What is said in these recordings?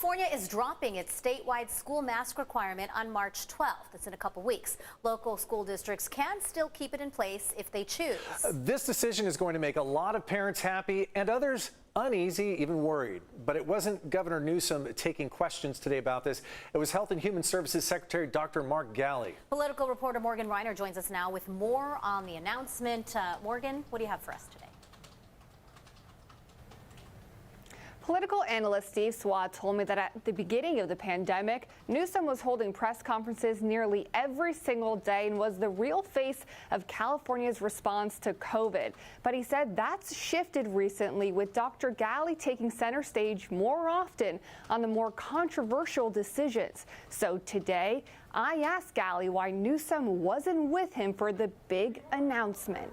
California is dropping its statewide school mask requirement on March 12th. That's in a couple weeks. Local school districts can still keep it in place if they choose. This decision is going to make a lot of parents happy and others uneasy, even worried. But it wasn't Governor Newsom taking questions today about this. It was Health and Human Services Secretary Dr. Mark Ghaly. Political reporter Morgan Reiner joins us now with more on the announcement. Morgan, what do you have for us today? Political analyst Steve Swad told me that at the beginning of the pandemic, Newsom was holding press conferences nearly every single day and was the real face of California's response to COVID. But he said that's shifted recently, with Dr. Ghaly taking center stage more often on the more controversial decisions. So today, I asked Ghaly why Newsom wasn't with him for the big announcement.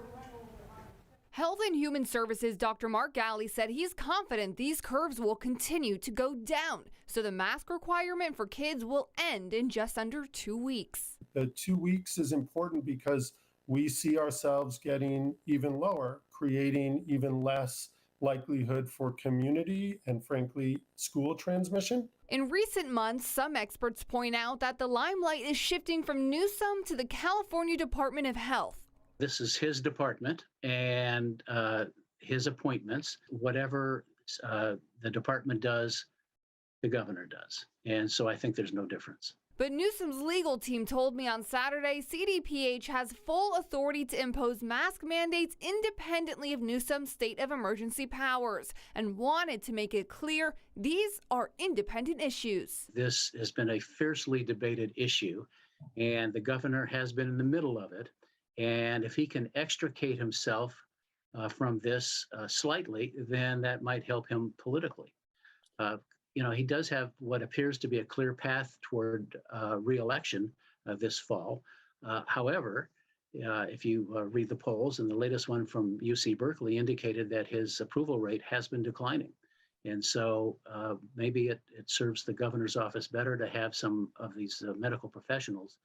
Health and Human Services Dr. Mark Ghaly said he's confident these curves will continue to go down, so the mask requirement for kids will end in just under 2 weeks. The 2 weeks is important because we see ourselves getting even lower, creating even less likelihood for community and, frankly, school transmission. In recent months, some experts point out that the limelight is shifting from Newsom to the California Department of Health. This is his department and his appointments. Whatever the department does, the governor does. And so I think there's no difference. But Newsom's legal team told me on Saturday CDPH has full authority to impose mask mandates independently of Newsom's state of emergency powers, and wanted to make it clear these are independent issues. This has been a fiercely debated issue, and the governor has been in the middle of it. And if he can extricate himself from this slightly, then that might help him politically. He does have what appears to be a clear path toward re-election this fall. However, if you read the polls, and the latest one from UC Berkeley indicated that his approval rate has been declining. And so maybe it serves the governor's office better to have some of these medical professionals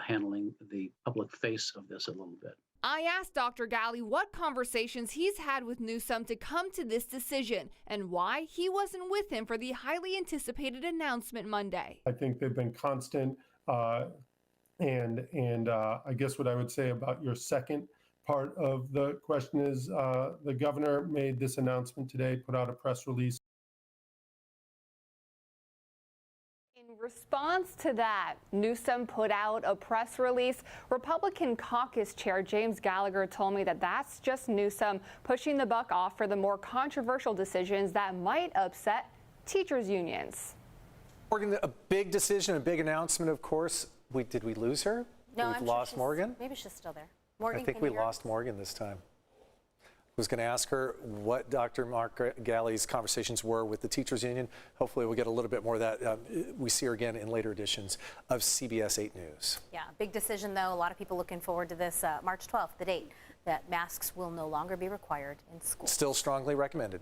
handling the public face of this a little bit. I asked Dr. Ghaly what conversations he's had with Newsom to come to this decision and why he wasn't with him for the highly anticipated announcement Monday. I think they've been constant. And I guess what I would say about your second part of the question is the governor made this announcement today, put out a press release. In response to that, Newsom put out a press release. Republican caucus chair James Gallagher told me that that's just Newsom pushing the buck off for the more controversial decisions that might upset teachers' unions. Morgan, a big decision, a big announcement, of course. Did we lose her? No, We've lost Morgan? Maybe she's still there. Morgan, I think we lost Morgan this time. I was going to ask her what Dr. Mark Ghaly's conversations were with the teachers union. Hopefully we'll get a little bit more of that. We see her again in later editions of CBS 8 News. Yeah, big decision, though. A lot of people looking forward to this March 12th, the date that masks will no longer be required in school. Still strongly recommended.